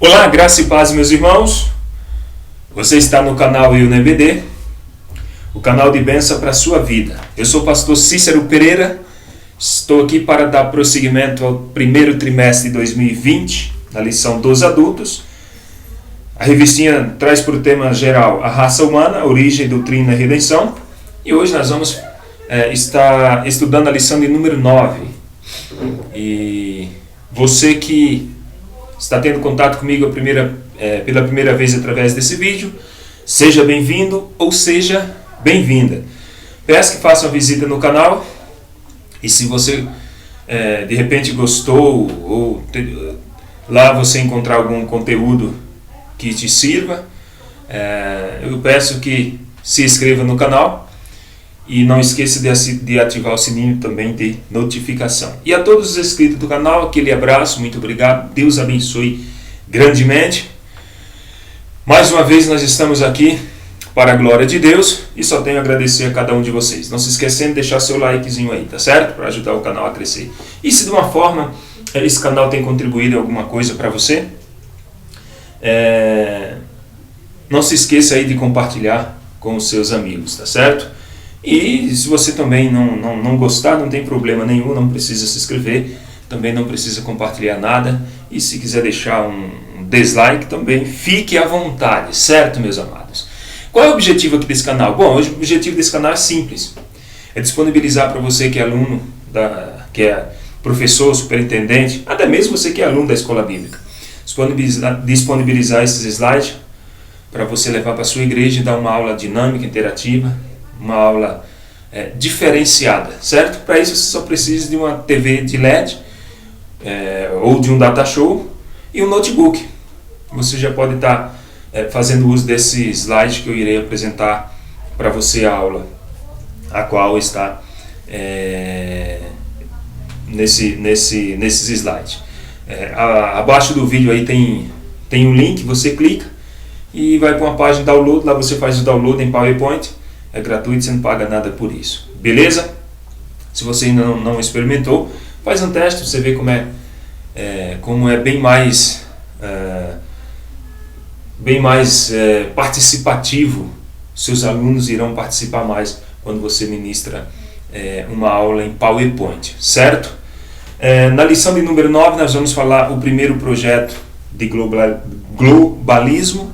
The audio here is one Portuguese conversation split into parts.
Olá, graça e paz, meus irmãos. Você está no canal Eu NBD, o canal de bênção para a sua vida. Eu sou o pastor Cícero Pereira, estou aqui para dar prosseguimento ao primeiro trimestre de 2020, na lição dos adultos. A revistinha traz por tema geral a raça humana, origem, doutrina e redenção. E hoje nós vamos estar estudando a lição de número 9. E você que está tendo contato comigo pela primeira vez através desse vídeo, seja bem-vindo ou seja bem-vinda. Peço que faça uma visita no canal e se você de repente gostou ou lá você encontrar algum conteúdo que te sirva, eu peço que se inscreva no canal e não esqueça de ativar o sininho também de notificação. E a todos os inscritos do canal, aquele abraço, muito obrigado, Deus abençoe grandemente. Mais uma vez nós estamos aqui para a glória de Deus e só tenho a agradecer a cada um de vocês. Não se esquecendo de deixar seu likezinho aí, tá certo? Para ajudar o canal a crescer. E se de uma forma esse canal tem contribuído em alguma coisa para você, não se esqueça aí de compartilhar com os seus amigos, tá certo? E se você também não gostar, não tem problema nenhum, não precisa se inscrever, também não precisa compartilhar nada. E se quiser deixar um dislike também, fique à vontade, certo, meus amados? Qual é o objetivo aqui desse canal? Bom, hoje o objetivo desse canal é simples. É disponibilizar para você que é aluno, que é professor, superintendente, até mesmo você que é aluno da escola bíblica. Disponibilizar esses slides para você levar para a sua igreja e dar uma aula dinâmica, interativa, uma aula diferenciada, certo? Para isso você só precisa de uma TV de LED ou de um data show e um notebook. Você já pode estar fazendo uso desse slide que eu irei apresentar para você a aula, a qual está nesses slides. Abaixo do vídeo aí tem um link, você clica e vai para uma página de download, lá você faz o download em PowerPoint. É gratuito, você não paga nada por isso. Beleza? Se você ainda não experimentou, faz um teste, você vê como é bem mais participativo. Seus alunos irão participar mais quando você ministra uma aula em PowerPoint, certo? Na lição de número 9 nós vamos falar o primeiro projeto de globalismo.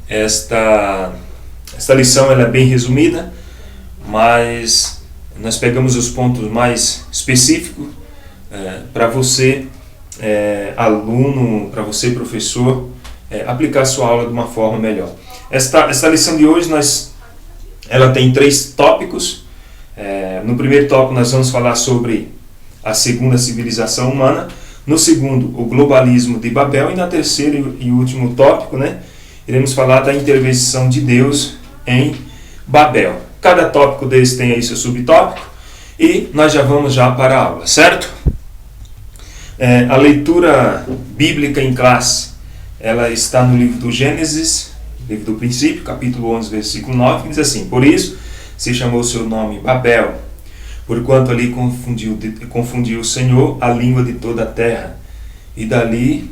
Esta lição ela é bem resumida, mas nós pegamos os pontos mais específicos para você, aluno, para você, professor, aplicar sua aula de uma forma melhor. Esta lição de hoje ela tem 3 tópicos. No primeiro tópico nós vamos falar sobre a segunda civilização humana, no segundo o globalismo de Babel e na terceiro e último tópico, iremos falar da intervenção de Deus em Babel. Cada tópico desse tem aí seu subtópico e nós já vamos para a aula, certo? A leitura bíblica em classe, ela está no livro do Gênesis, livro do princípio, capítulo 11, versículo 9, que diz assim: Por isso se chamou seu nome Babel, porquanto ali confundiu o Senhor a língua de toda a terra, e dali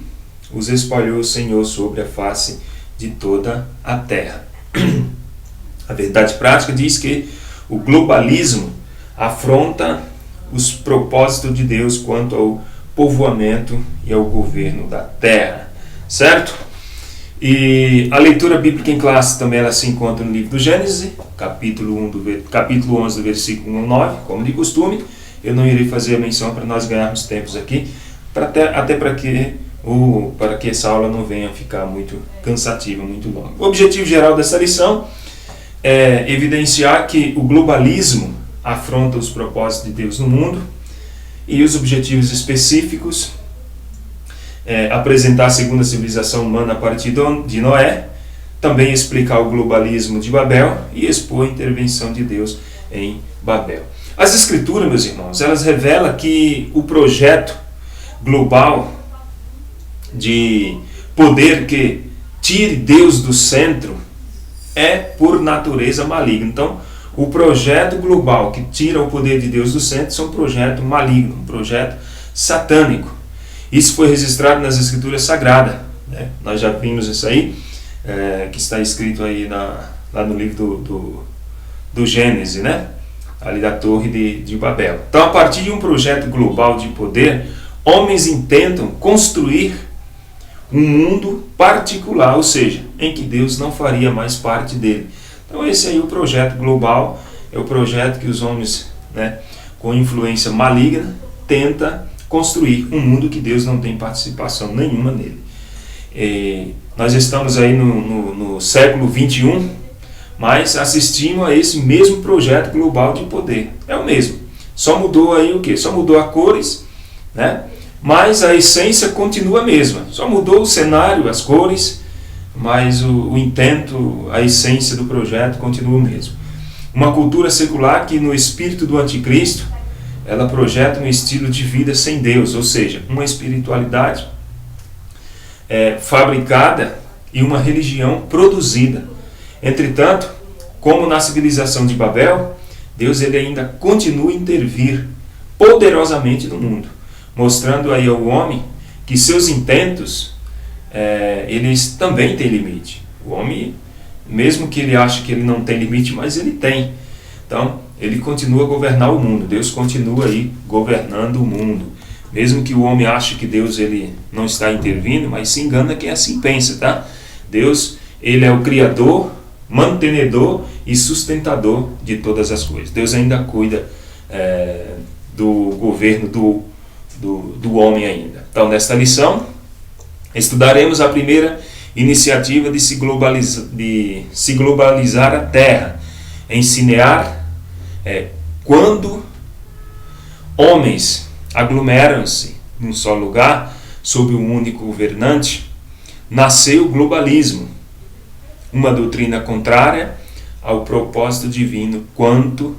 os espalhou o Senhor sobre a face de toda a terra. A verdade prática diz que o globalismo afronta os propósitos de Deus quanto ao povoamento e ao governo da terra, certo? E a leitura bíblica em classe também ela se encontra no livro do Gênesis, capítulo 11, do versículo 1 ao 9, como de costume. Eu não irei fazer a menção para nós ganharmos tempos aqui, até para que essa aula não venha a ficar muito cansativa, muito longa. O objetivo geral dessa lição é evidenciar que o globalismo afronta os propósitos de Deus no mundo e os objetivos específicos, apresentar a segunda civilização humana a partir de Noé, também explicar o globalismo de Babel e expor a intervenção de Deus em Babel. As escrituras, meus irmãos, elas revelam que o projeto global de poder que tire Deus do centro é por natureza maligno. Então, o projeto global que tira o poder de Deus do centro é um projeto maligno, um projeto satânico. Isso foi registrado nas Escrituras Sagradas, né? Nós já vimos isso aí, que está escrito aí lá no livro do Gênesis, né? Ali da Torre de Babel. Então, a partir de um projeto global de poder, homens intentam construir um mundo particular, ou seja, em que Deus não faria mais parte dele. Então, esse aí é o projeto global, é o projeto que os homens, né, com influência maligna, tenta construir um mundo que Deus não tem participação nenhuma nele. Nós estamos aí no século 21, mas assistimos a esse mesmo projeto global de poder. É o mesmo. Só mudou aí o quê? Só mudou as cores, né? Mas a essência continua a mesma. Só mudou o cenário, as cores, mas o intento, a essência do projeto continua o mesmo. Uma cultura secular que, no espírito do anticristo, ela projeta um estilo de vida sem Deus, ou seja, uma espiritualidade fabricada e uma religião produzida. Entretanto, como na civilização de Babel, Deus ele ainda continua a intervir poderosamente no mundo, mostrando aí ao homem que seus intentos, eles também têm limite. O homem, mesmo que ele ache que ele não tem limite, mas ele tem. Então, ele continua a governar o mundo. Deus continua aí governando o mundo. Mesmo que o homem ache que Deus ele não está intervindo, mas se engana quem assim pensa, tá? Deus, ele é o Criador, mantenedor e sustentador de todas as coisas. Deus ainda cuida do governo do homem ainda. Então, nesta lição, estudaremos a primeira iniciativa de se globalizar a Terra, ensinar quando homens aglomeram-se num só lugar, sob um único governante, nasceu o globalismo, uma doutrina contrária ao propósito divino quanto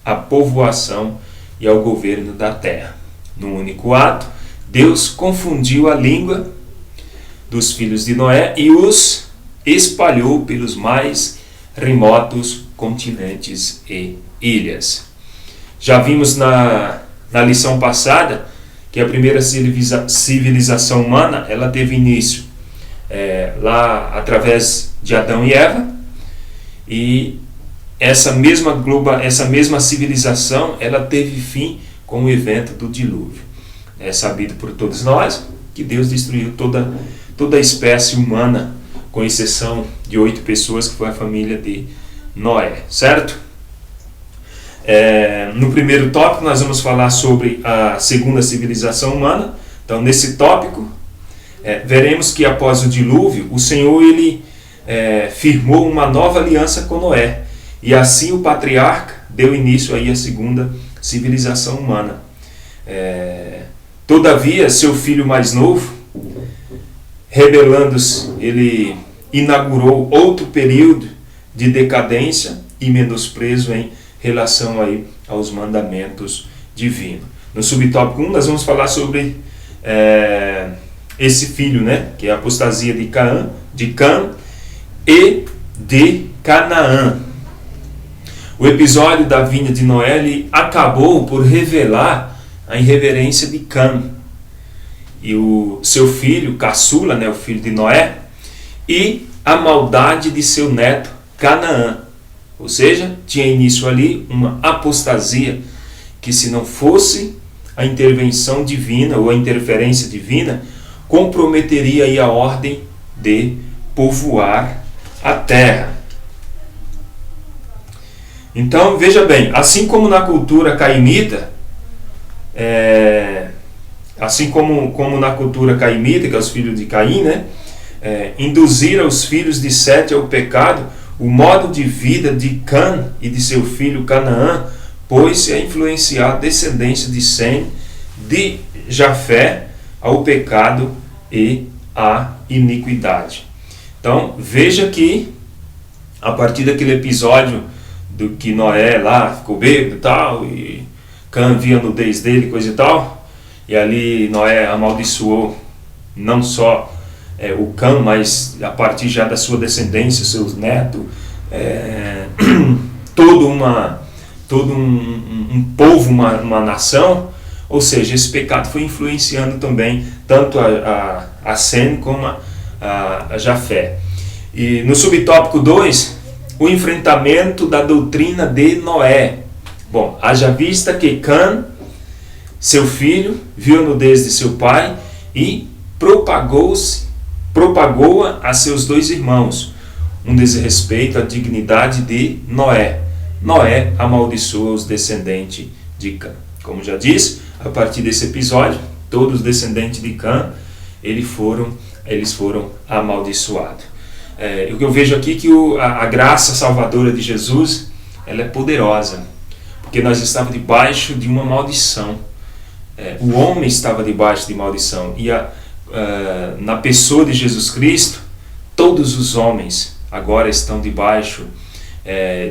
à povoação e ao governo da terra. Num único ato, Deus confundiu a língua dos filhos de Noé e os espalhou pelos mais remotos continentes e ilhas. Já vimos na lição passada que a primeira civilização humana ela teve início lá através de Adão e Eva, e essa mesma civilização ela teve fim com o evento do dilúvio. É sabido por todos nós que Deus destruiu toda a espécie humana, com exceção de 8 pessoas, que foi a família de Noé, certo? No primeiro tópico nós vamos falar sobre a segunda civilização humana. Então, nesse tópico veremos que após o dilúvio o Senhor ele firmou uma nova aliança com Noé, e assim o patriarca deu início aí à segunda civilização humana. Todavia, seu filho mais novo, rebelando-se, ele inaugurou outro período de decadência e menosprezo em relação aí aos mandamentos divinos. No subtópico 1 nós vamos falar sobre esse filho, né, que é a apostasia de Cã e de Canaã. O episódio da vinda de Noé ele acabou por revelar a irreverência de Cã e o seu filho caçula, né, o filho de Noé, e a maldade de seu neto Canaã. Ou seja, tinha início ali uma apostasia que, se não fosse a intervenção divina ou a interferência divina, comprometeria aí a ordem de povoar a terra. Então, veja bem, assim como na cultura caimita, que é os filhos de Caim, né, induziram os filhos de Sete ao pecado, o modo de vida de Cã e de seu filho Canaã pôs-se a influenciar a descendência de Sem, de Jafé, ao pecado e à iniquidade. Então, veja que, a partir daquele episódio do que Noé lá ficou bêbado e tal, e Cã via a nudez dele, coisa e tal, e ali Noé amaldiçoou não só o Cã, mas a partir já da sua descendência, seus netos, todo um povo, uma nação. Ou seja, esse pecado foi influenciando também tanto a Sem como a Jafé. E no subtópico 2, o enfrentamento da doutrina de Noé. Bom, haja vista que Cã, seu filho, viu a nudez de seu pai e propagou-a a seus 2 irmãos, um desrespeito à dignidade de Noé. Noé amaldiçoa os descendentes de Cã. Como já disse, a partir desse episódio, todos os descendentes de Cã, eles foram amaldiçoados. O que eu vejo aqui é que a graça salvadora de Jesus, ela é poderosa, porque nós estávamos debaixo de uma maldição. O homem estava debaixo de maldição, e na pessoa de Jesus Cristo, todos os homens agora estão debaixo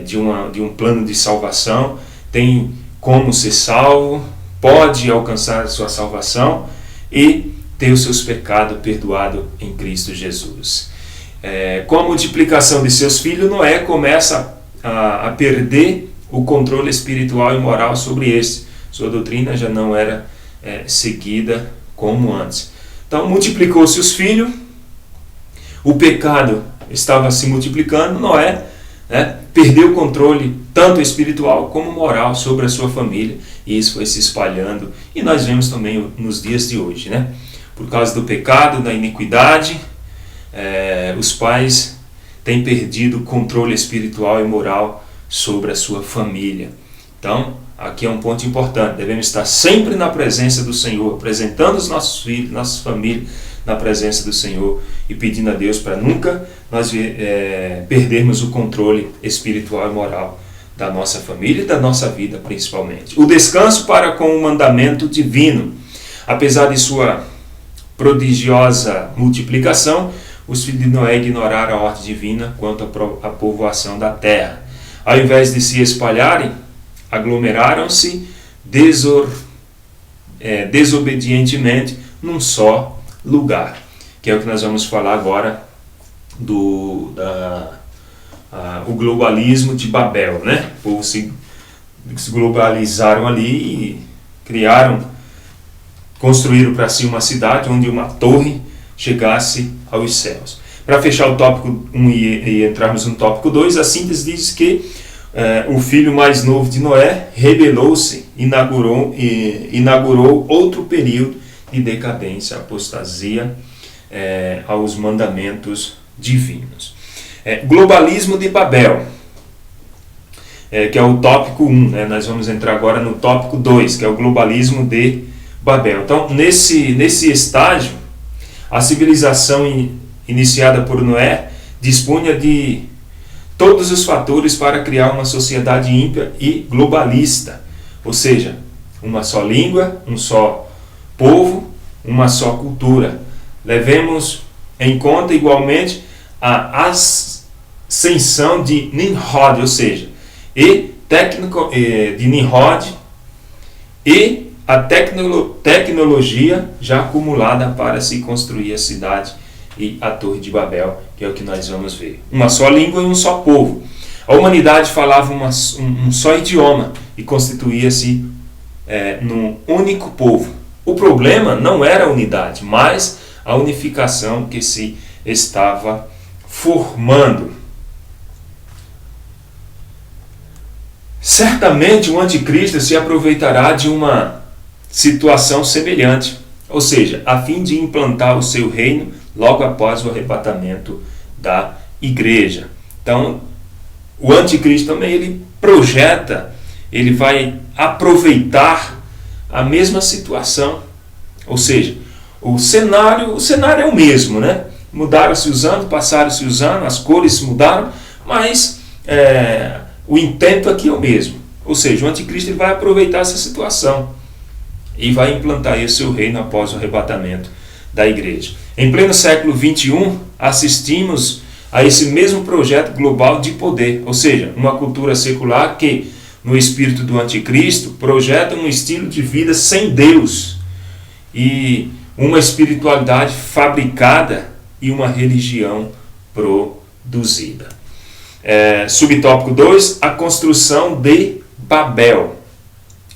de um plano de salvação, tem como ser salvo, pode alcançar a sua salvação e ter os seus pecados perdoados em Cristo Jesus. Com a multiplicação de seus filhos, Noé começa a perder o controle espiritual e moral sobre este. Sua doutrina já não era seguida como antes. Então multiplicou-se os filhos, o pecado estava se multiplicando, Noé perdeu o controle tanto espiritual como moral sobre a sua família, e isso foi se espalhando, e nós vemos também nos dias de hoje, por causa do pecado, da iniquidade, os pais têm perdido o controle espiritual e moral sobre a sua família. Então, aqui é um ponto importante, devemos estar sempre na presença do Senhor, apresentando os nossos filhos, nossas famílias na presença do Senhor e pedindo a Deus para nunca nós perdermos o controle espiritual e moral da nossa família e da nossa vida principalmente. O descanso para com o mandamento divino. Apesar de sua prodigiosa multiplicação, os filhos de Noé ignoraram a ordem divina quanto à povoação da terra. Ao invés de se espalharem, aglomeraram-se desobedientemente num só lugar, que é o que nós vamos falar agora o globalismo de Babel, O povo se globalizaram ali e construíram para si uma cidade onde uma torre chegasse aos céus. Para fechar o tópico 1 e entrarmos no tópico 2, a síntese diz que o filho mais novo de Noé rebelou-se, inaugurou outro período de decadência, apostasia aos mandamentos divinos. Globalismo de Babel, que é o tópico 1, nós vamos entrar agora no tópico 2, que é o globalismo de Babel. Então, nesse estágio, a civilização iniciada por Noé dispunha de todos os fatores para criar uma sociedade ímpia e globalista, ou seja, uma só língua, um só povo, uma só cultura. Levemos em conta igualmente a ascensão de Nimrod, ou seja, de Nimrod e a tecnologia já acumulada para se construir a cidade e a Torre de Babel, que é o que nós vamos ver. Uma só língua e um só povo. A humanidade falava um só idioma e constituía-se num único povo. O problema não era a unidade, mas a unificação que se estava formando. Certamente o anticristo se aproveitará de uma situação semelhante, ou seja, a fim de implantar o seu reino logo após o arrebatamento da igreja. Então, o anticristo também ele vai aproveitar a mesma situação, ou seja, o cenário é o mesmo, Mudaram-se os anos, passaram-se os anos, as cores mudaram, mas o intento aqui é o mesmo. Ou seja, o anticristo ele vai aproveitar essa situação e vai implantar aí o seu reino após o arrebatamento da igreja. Em pleno século XXI, assistimos a esse mesmo projeto global de poder, ou seja, uma cultura secular que, no espírito do anticristo, projeta um estilo de vida sem Deus e uma espiritualidade fabricada e uma religião produzida. Subtópico 2, a construção de Babel.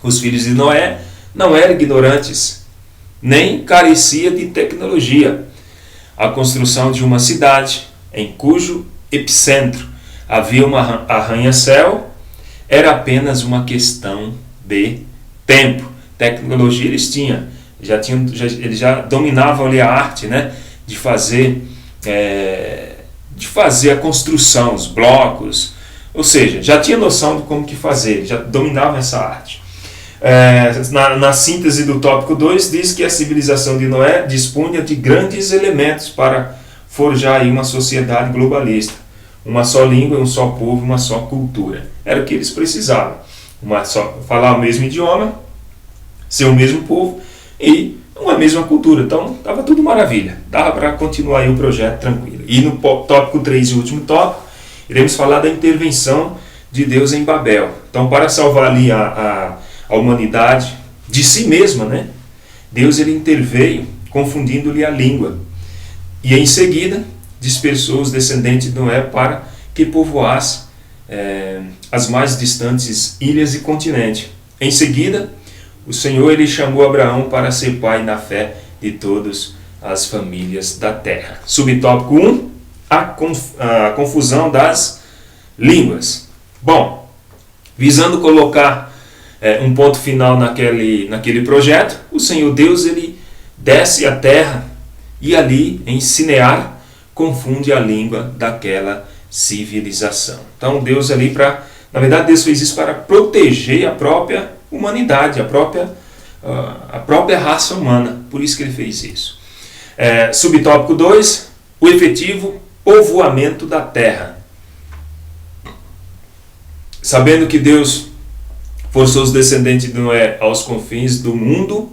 Os filhos de Noé não eram ignorantes, nem carecia de tecnologia, a construção de uma cidade em cujo epicentro havia uma arranha-céu era apenas uma questão de tempo. Tecnologia eles tinham, eles já dominavam ali a arte, né, de fazer a construção, os blocos, ou seja, já tinha noção de como que fazer, já dominavam essa arte. Na síntese do tópico 2 diz que a civilização de Noé dispunha de grandes elementos para forjar aí uma sociedade globalista, uma só língua, um só povo, uma só cultura. Era o que eles precisavam, falar o mesmo idioma, ser o mesmo povo e uma mesma cultura. Então estava tudo maravilha, dava para continuar aí o projeto tranquilo. E no tópico 3 e último tópico, iremos falar da intervenção de Deus em Babel. Então, para salvar ali a humanidade de si mesma, né, Deus ele interveio confundindo-lhe a língua e em seguida dispersou os descendentes de Noé para que povoasse as mais distantes ilhas e continentes. Em seguida, o Senhor ele chamou Abraão para ser pai na fé de todas as famílias da terra. Subtópico 1, a confusão das línguas. Bom, visando colocar um ponto final naquele projeto, o Senhor Deus ele desce à terra e ali em Sinear confunde a língua daquela civilização. Então Deus ali na verdade Deus fez isso para proteger a própria humanidade, a própria raça humana. Por isso que ele fez isso. Subtópico 2, o efetivo povoamento da terra. Sabendo que Deus forçou os descendentes de Noé aos confins do mundo.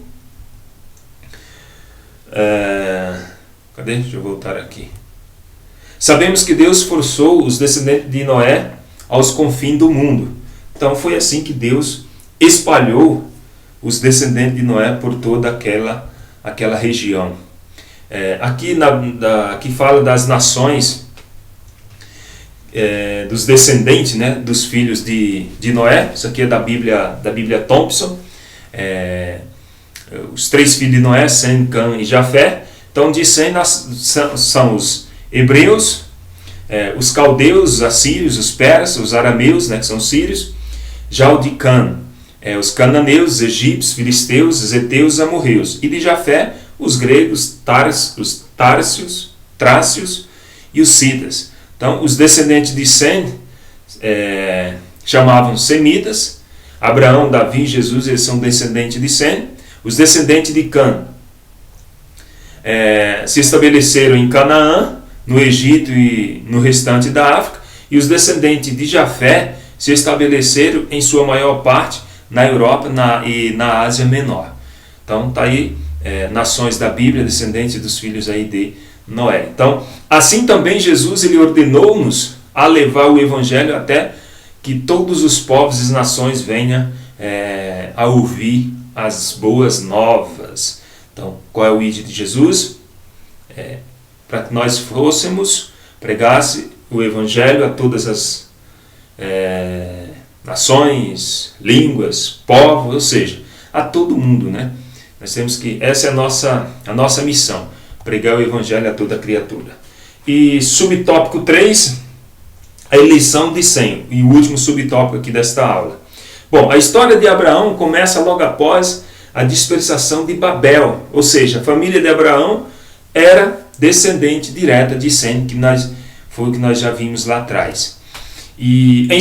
Deixa eu voltar aqui. Sabemos que Deus forçou os descendentes de Noé aos confins do mundo. Então foi assim que Deus espalhou os descendentes de Noé por toda aquela região. Aqui fala das nações, dos descendentes, né, dos filhos de Noé. Isso aqui é da Bíblia Thompson. Os 3 filhos de Noé, Sem, Cã e Jafé. Então de Sem são os hebreus, os caldeus, os assírios, os persas, os arameus, né, que são os sírios. Já o de Cã, os cananeus, os egípcios, filisteus, os heteus, os amorreus. E de Jafé, os gregos, os trácios e os citas. Então, os descendentes de Sem chamavam semitas. Abraão, Davi e Jesus, eles são descendentes de Sem. Os descendentes de Cã se estabeleceram em Canaã, no Egito e no restante da África. E os descendentes de Jafé se estabeleceram em sua maior parte na Europa e na Ásia Menor. Então está aí nações da Bíblia, descendentes dos filhos aí de Noé. Então, assim também Jesus ele ordenou-nos a levar o Evangelho até que todos os povos e nações venham a ouvir as boas novas. Então, qual é o ID de Jesus? Para que nós pregasse o Evangelho a todas as nações, línguas, povos, ou seja, a todo mundo, né? Nós temos que, essa é a nossa missão, pregar o Evangelho a toda criatura. E subtópico 3, a eleição de Sem, e o último subtópico aqui desta aula. Bom, a história de Abraão começa logo após a dispersação de Babel, ou seja, a família de Abraão era descendente direta de Sem, foi o que nós já vimos lá atrás. E em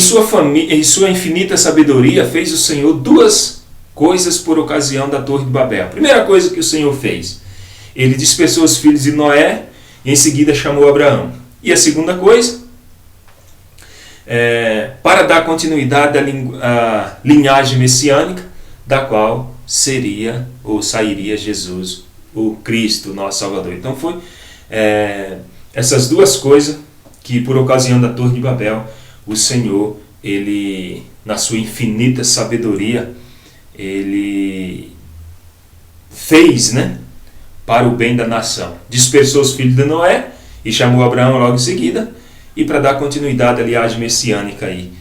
sua infinita sabedoria fez o Senhor 2 coisas por ocasião da Torre de Babel. A primeira coisa que o Senhor fez, ele dispersou os filhos de Noé e em seguida chamou Abraão. E a segunda coisa, para dar continuidade à linhagem messiânica, da qual seria ou sairia Jesus, o Cristo, nosso Salvador. Então foi essas 2 coisas que por ocasião da Torre de Babel, o Senhor, ele, na sua infinita sabedoria, ele fez, né, para o bem da nação. Dispersou os filhos de Noé e chamou Abraão logo em seguida, e para dar continuidade à linhagem messiânica aí,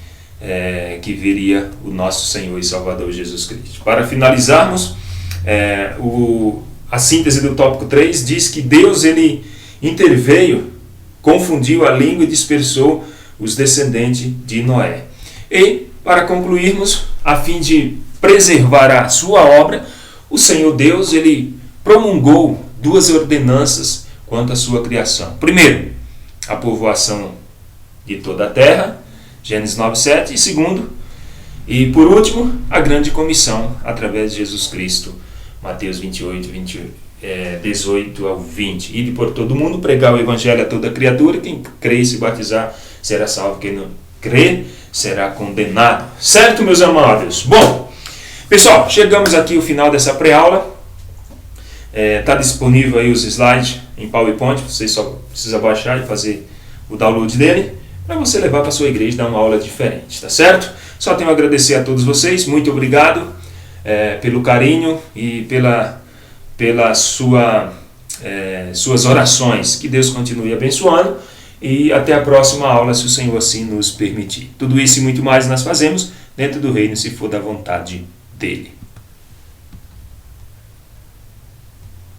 que viria o nosso Senhor e Salvador Jesus Cristo. Para finalizarmos, a síntese do tópico 3 diz que Deus ele interveio, confundiu a língua e dispersou os descendentes de Noé. E, para concluirmos, a fim de preservar a sua obra, o Senhor Deus ele promulgou 2 ordenanças quanto à sua criação. Primeiro, a povoação de toda a terra, Gênesis 9:7, e segundo, e por último, a grande comissão através de Jesus Cristo, Mateus 18 ao 20. Ide por todo mundo, pregar o evangelho a toda criatura, quem crê e se batizar será salvo, quem não crê será condenado. Certo, meus amados? Bom, pessoal, chegamos aqui ao final dessa pré-aula. Está disponível aí os slides em PowerPoint, você só precisa baixar e fazer o download dele, para você levar para a sua igreja e dar uma aula diferente, tá certo? Só tenho a agradecer a todos vocês, muito obrigado pelo carinho e pelas suas orações. Que Deus continue abençoando e até a próxima aula, se o Senhor assim nos permitir. Tudo isso e muito mais nós fazemos dentro do reino, se for da vontade dEle.